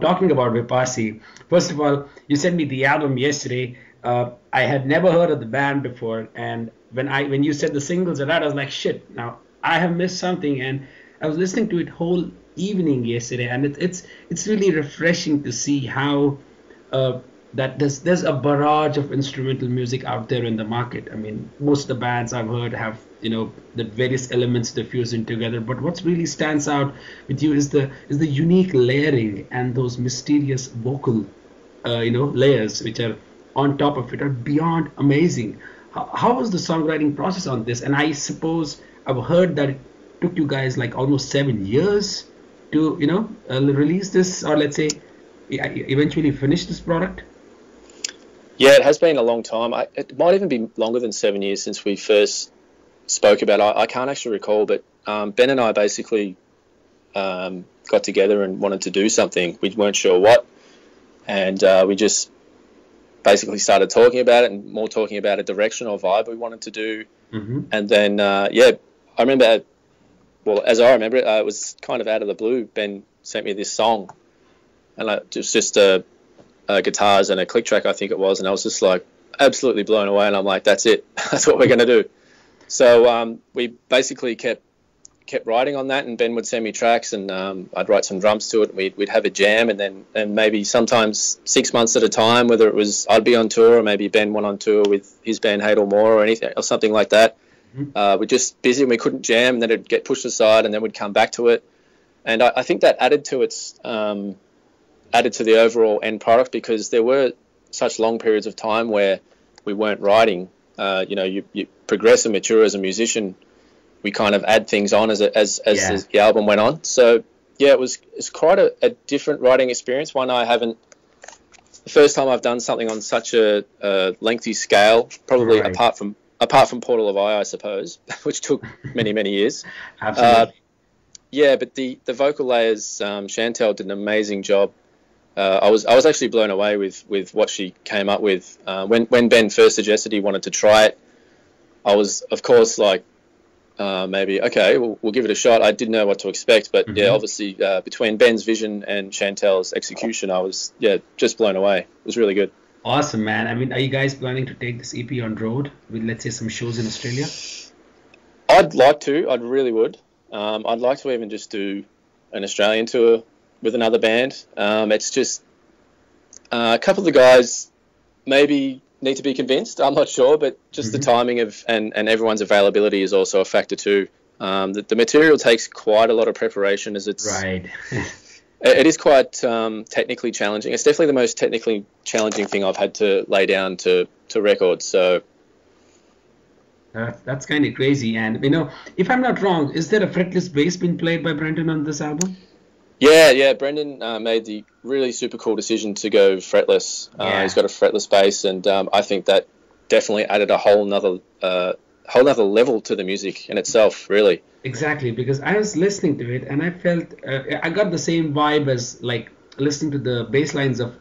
talking about Vipassi, first of all, you sent me the album yesterday. I had never heard of the band before, and when you said the singles are out, I was like, shit, now I have missed something. And I was listening to it whole evening yesterday, and it's really refreshing to see how that there's a barrage of instrumental music out there in the market. I mean, most of the bands I've heard have, the various elements diffusing together, but what really stands out with you is the unique layering and those mysterious vocal layers which are on top of it are beyond amazing. How was the songwriting process on this? And I suppose I've heard that it took you guys like almost 7 years to release this, or let's say eventually finish this product. Yeah, it has been a long time. It might even be longer than 7 years since we first spoke about it. I can't actually recall, but Ben and I basically got together and wanted to do something. We weren't sure what, and we just basically started talking about it, and more talking about a direction or vibe we wanted to do. And then, I remember, well, as I remember it, it was kind of out of the blue. Ben sent me this song, and it was just guitars and a click track, I think it was, and I was just like absolutely blown away, and I'm like, that's it. That's what we're going to do. So we basically kept writing on that, and Ben would send me tracks, and I'd write some drums to it. We'd have a jam, and maybe sometimes 6 months at a time, whether it was I'd be on tour or maybe Ben went on tour with his band Hadel More or anything or something like that. We're just busy and we couldn't jam, and then it'd get pushed aside, and then we'd come back to it. And I think that added to the overall end product, because there were such long periods of time where we weren't writing. You progress and mature as a musician. We kind of add things on as the album went on. So yeah, it's quite a different writing experience. One I haven't. The first time I've done something on such a lengthy scale, probably apart from Portal of I suppose, which took many years. Absolutely. But the vocal layers, Chantel did an amazing job. I was actually blown away with what she came up with. When Ben first suggested he wanted to try it, I was, of course, like, maybe, okay, we'll give it a shot. I didn't know what to expect, but yeah, obviously between Ben's vision and Chantel's execution, I was, just blown away. It was really good. Awesome, man. I mean, are you guys planning to take this EP on road with, let's say, some shows in Australia? I'd like to. I really would. I'd like to even just do an Australian tour with another band. It's just a couple of the guys maybe need to be convinced. I'm not sure, but just the timing of and everyone's availability is also a factor too. The material takes quite a lot of preparation, as it's right. It is quite technically challenging. It's definitely the most technically challenging thing I've had to lay down to record. So that's kind of crazy. And if I'm not wrong, is there a fretless bass being played by Brendan on this album? Yeah. Brendan made the really super cool decision to go fretless. He's got a fretless bass, and I think that definitely added a whole nother level to the music in itself, really. Exactly, because I was listening to it and I felt I got the same vibe as like listening to the bass lines of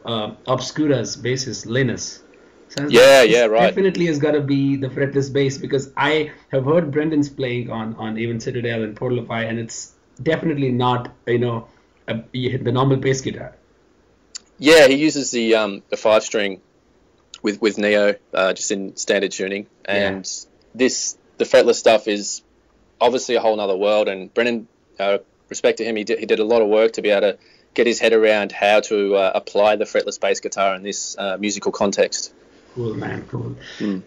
Obscura's bassist Linus. So right. Definitely has got to be the fretless bass, because I have heard Brendan's playing on even Citadel and Portal of I, and it's definitely not the normal bass guitar. Yeah, he uses the 5-string with Neo just in standard tuning, and the fretless stuff is obviously a whole nother world. And Brennan, respect to him, he did a lot of work to be able to get his head around how to apply the fretless bass guitar in this musical context. Cool, man, cool.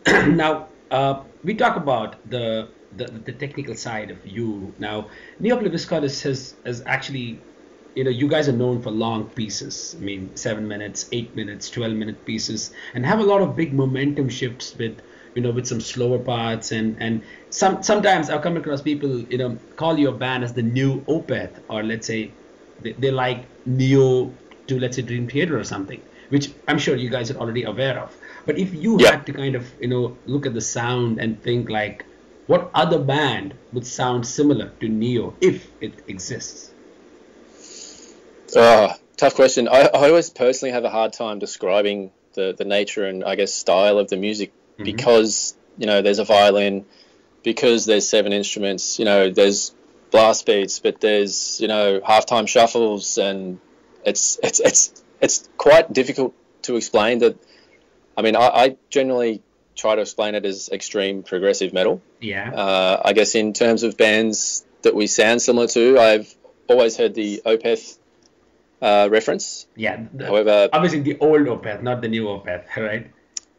Now we talk about the technical side of you. Now, OBLIVISCARIS has actually, you guys are known for long pieces. I mean, 7 minutes, 8 minutes, 12-minute pieces, and have a lot of big momentum shifts with some slower parts. And sometimes I've come across people, call your band as the new Opeth, or let's say they like Neo to, let's say, Dream Theater or something, which I'm sure you guys are already aware of. But if you had to kind of, look at the sound and think like, what other band would sound similar to Neo if it exists? Tough question. I always personally have a hard time describing the nature and, I guess, style of the music, because, there's a violin, because there's 7 instruments, there's blast beats, but there's, halftime shuffles and it's quite difficult to explain. That I mean, I generally try to explain it as extreme progressive metal. Yeah. I guess in terms of bands that we sound similar to, I've always heard the Opeth reference. Yeah. However, obviously the old Opeth, not the new Opeth, right?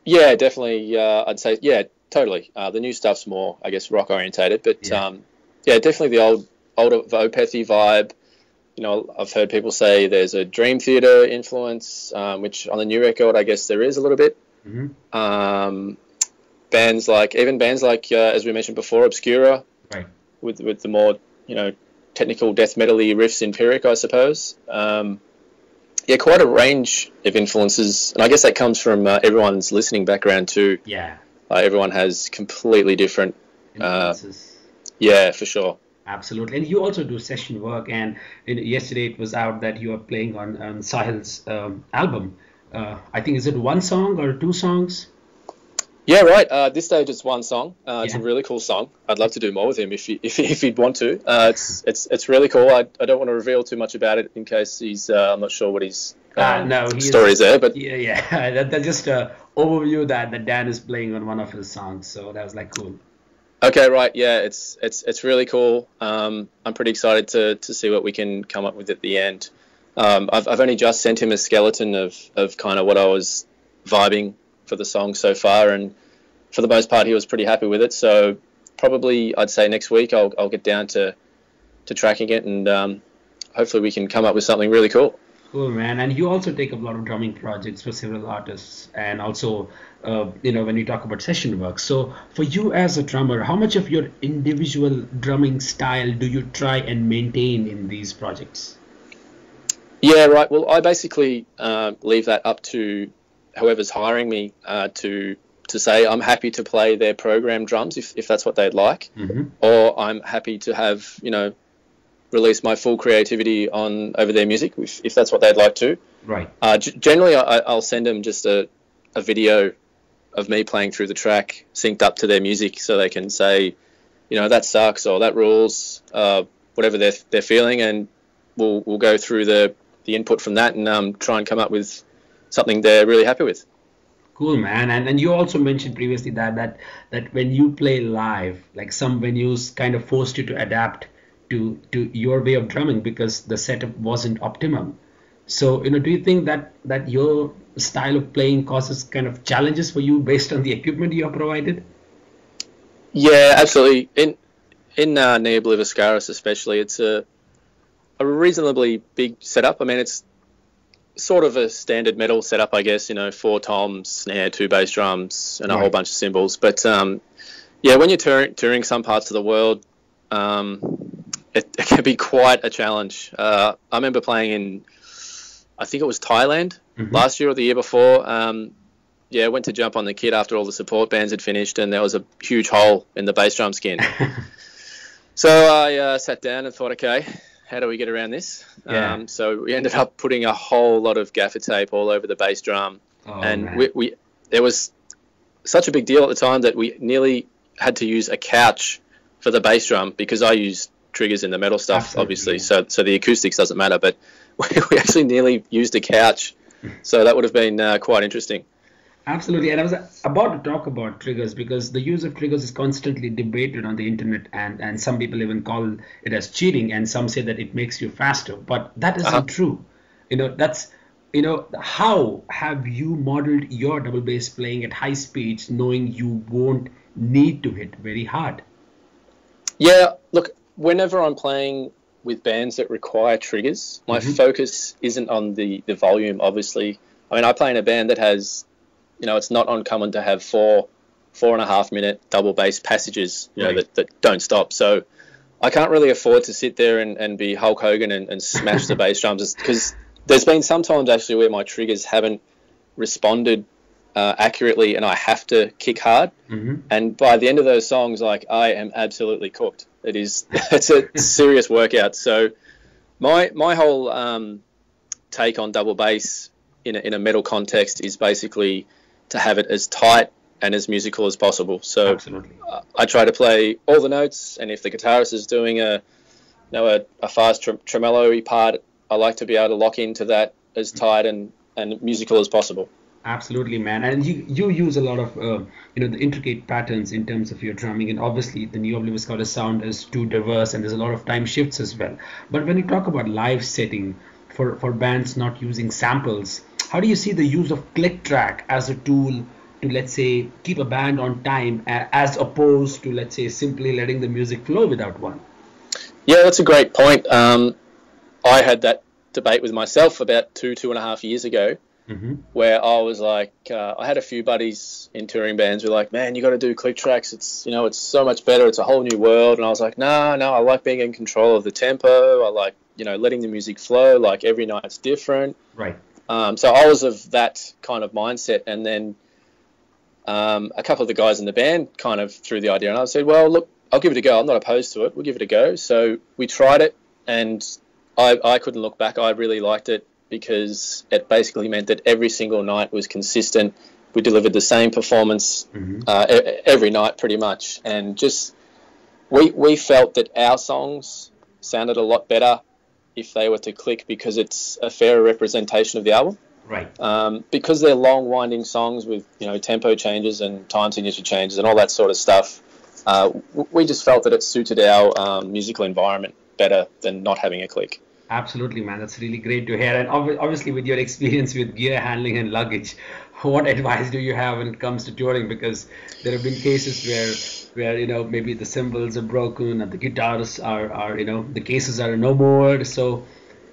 Yeah, definitely. I'd say, yeah, totally. The new stuff's more, I guess, rock orientated, but yeah, definitely the older Opethy vibe. You know, I've heard people say there's a Dream Theater influence, which on the new record, I guess there is a little bit. Mm-hmm. Bands like, as we mentioned before, Obscura, right, with the more, you know, technical death metal-y riffs in Pyrrhic, I suppose. Yeah, quite a range of influences, and I guess that comes from everyone's listening background too. Yeah, everyone has completely different influences. Yeah, for sure. Absolutely, and you also do session work. And yesterday it was out that you are playing on Sahil's album. I think, is it one song or two songs? Yeah, right. This stage it's one song. It's a really cool song. I'd love to do more with him if he'd want to. It's really cool. I don't want to reveal too much about it in case he's I'm not sure what his story is there. But yeah. That's just an overview that Dan is playing on one of his songs. So that was like cool. Okay, right. Yeah, it's really cool. I'm pretty excited to see what we can come up with at the end. I've only just sent him a skeleton of kind of what I was vibing for the song so far, and for the most part he was pretty happy with it. So probably I'd say next week I'll get down to tracking it, and hopefully we can come up with something really cool. Cool, man. And you also take up a lot of drumming projects for several artists, and also you know, when you talk about session work. So for you as a drummer, how much of your individual drumming style do you try and maintain in these projects? Yeah, right. Well, I basically leave that up to whoever's hiring me to say I'm happy to play their program drums if that's what they'd like, or I'm happy to have, you know, release my full creativity over their music if that's what they'd like to. Right. Generally, I'll send them just a video of me playing through the track synced up to their music, so they can say, you know, that sucks or that rules, whatever they're feeling, and we'll go through the input from that and try and come up with something they're really happy with. Cool, man. And you also mentioned previously that when you play live, like some venues kind of forced you to adapt to your way of drumming because the setup wasn't optimum. So, you know, do you think that your style of playing causes kind of challenges for you based on the equipment you are provided? Yeah, absolutely. In VIPASSI especially, it's a reasonably big setup. I mean, it's sort of a standard metal setup, I guess, you know, 4 toms, snare, 2 bass drums, and a whole bunch of cymbals. But yeah, when you're touring some parts of the world, it can be quite a challenge. I remember playing in, I think it was Thailand last year or the year before. Yeah, went to jump on the kit after all the support bands had finished, and there was a huge hole in the bass drum skin. So I sat down and thought, okay, how do we get around this? Yeah. So we ended up putting a whole lot of gaffer tape all over the bass drum. And we there was such a big deal at the time that we nearly had to use a couch for the bass drum, because I use triggers in the metal stuff, absolutely, obviously. Yeah. So the acoustics doesn't matter, but we actually nearly used a couch. So that would have been quite interesting. Absolutely. And I was about to talk about triggers, because the use of triggers is constantly debated on the internet, and some people even call it as cheating, and some say that it makes you faster, but that isn't true. You know, that's, you know, how have you modeled your double bass playing at high speeds, knowing you won't need to hit very hard? Yeah, look, whenever I'm playing with bands that require triggers, my focus isn't on the volume, obviously. I mean, I play in a band that has, you know, it's not uncommon to have 4.5 minute double bass passages, you know, that don't stop. So I can't really afford to sit there and be Hulk Hogan and smash the bass drums, because there's been some times actually where my triggers haven't responded accurately, and I have to kick hard. And by the end of those songs, like, I am absolutely cooked. It's a serious workout. So my whole take on double bass in a metal context is basically to have it as tight and as musical as possible. So I try to play all the notes, and if the guitarist is doing a fast tremolo-y part I like to be able to lock into that as tight and musical as possible. Absolutely, man. And you use a lot of the intricate patterns in terms of your drumming, and obviously the new OBLIVISCARIS sound is too diverse, and there's a lot of time shifts as well. But when you talk about live setting for bands not using samples, how do you see the use of click track as a tool to, let's say, keep a band on time, as opposed to, let's say, simply letting the music flow without one? Yeah, that's a great point. I had that debate with myself about 2.5 years ago. Mm-hmm. Where I was like, I had a few buddies in touring bands who were like, man, you got to do click tracks. It's, it's so much better. It's a whole new world. And I was like, no, I like being in control of the tempo. I like, letting the music flow. Like every night's different. Right. So I was of that kind of mindset. And then a couple of the guys in the band kind of threw the idea. And I said, well, look, I'll give it a go. I'm not opposed to it. We'll give it a go. So we tried it, and I couldn't look back. I really liked it, because it basically meant that every single night was consistent. We delivered the same performance every night pretty much. And just we felt that our songs sounded a lot better if they were to click, because it's a fairer representation of the album. Right. Because they're long, winding songs with, tempo changes and time signature changes and all that sort of stuff, we just felt that it suited our musical environment better than not having a click. Absolutely, man. That's really great to hear. And obviously, with your experience with gear handling and luggage, what advice do you have when it comes to touring? Because there have been cases where maybe the cymbals are broken and the guitars are the cases are no more. So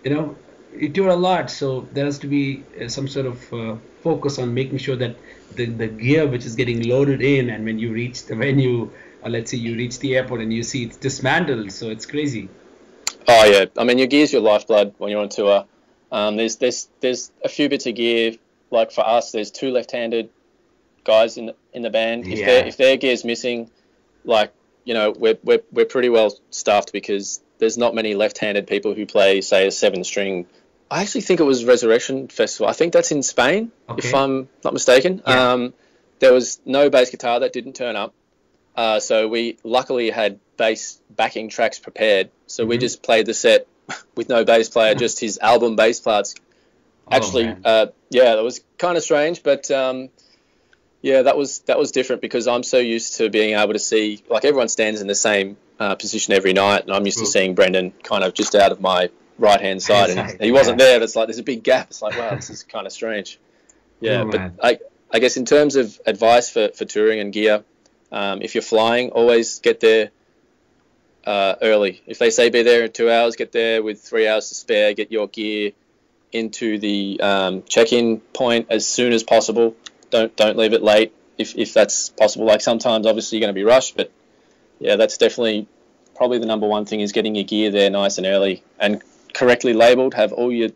you tour a lot, so there has to be some sort of focus on making sure that the gear which is getting loaded in, and when you reach the venue, or let's say you reach the airport and you see it's dismantled, so it's crazy. Oh yeah, I mean, your gear's your lifeblood when you're on tour. There's a few bits of gear. Like for us, there's 2 left-handed guys in the band. If their gear's missing, like we're pretty well staffed, because there's not many left-handed people who play, say, a 7-string. I actually think it was Resurrection Festival. I think that's in Spain, if I'm not mistaken. Yeah. There was no bass guitar that didn't turn up. So we luckily had bass backing tracks prepared. So we just played the set with no bass player, just his album bass parts. Actually, that was kind of strange, but that was different, because I'm so used to being able to see, like, everyone stands in the same position every night, and I'm used to seeing Brendan kind of just out of my right-hand side, and he wasn't there. But it's like there's a big gap. It's like, wow, this is kind of strange. Yeah, but I guess in terms of advice for touring and gear, if you're flying, always get there early. If they say be there in 2 hours, get there with 3 hours to spare. Get your gear into the check-in point as soon as possible. Don't leave it late if that's possible. Like, sometimes obviously you're going to be rushed, but yeah, that's definitely probably the number one thing, is getting your gear there nice and early and correctly labelled. Have all your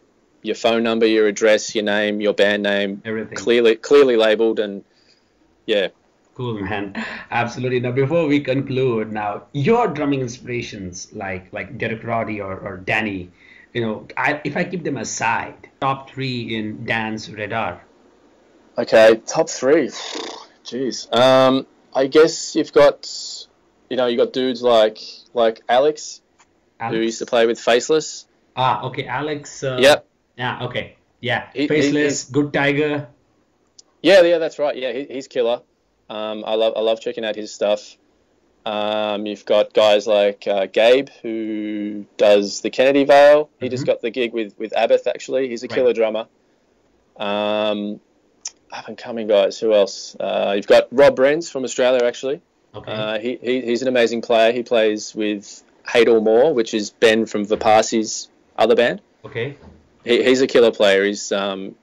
phone number, your address, your name, your band name, everything clearly labelled, and yeah. Cool, man. Absolutely. Now, before we conclude, your drumming inspirations, like Derek Roddy or Danny, if I keep them aside, top 3 in Dan's radar. Okay, top 3. Jeez. I guess you've got, you got dudes like Alex, who used to play with Faceless. Okay, Alex. Yep. Yeah. Okay. Yeah. Faceless, Good Tiger. Yeah, that's right. Yeah, he's killer. I love checking out his stuff. You've got guys like Gabe, who does the Kennedy Vale. He just got the gig with Abbott, actually. He's a killer drummer. Up and coming guys. Who else? You've got Rob Brenz from Australia, actually. Okay. He's an amazing player. He plays with Hadel Moore, which is Ben from VIPASSI's other band. Okay. He's a killer player. He's one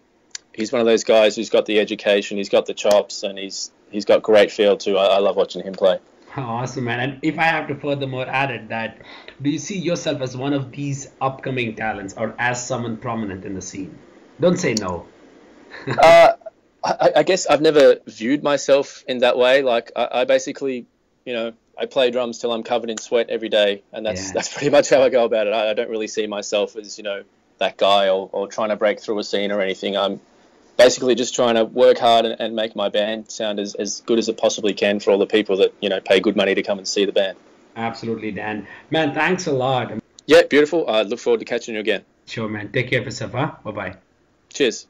of those guys who's got the education, he's got the chops, and he's got great feel too. I love watching him play. Awesome, man. And if I have to furthermore add it, that do you see yourself as one of these upcoming talents, or as someone prominent in the scene? Don't say no. I guess I've never viewed myself in that way. Like, I basically, I play drums till I'm covered in sweat every day, and that's pretty much how I go about it. I don't really see myself as, that guy or trying to break through a scene or anything. I'm basically just trying to work hard and make my band sound as good as it possibly can for all the people that, pay good money to come and see the band. Absolutely, Dan. Man, thanks a lot. Yeah, beautiful. I look forward to catching you again. Sure, man. Take care of yourself, huh? Bye-bye. Cheers.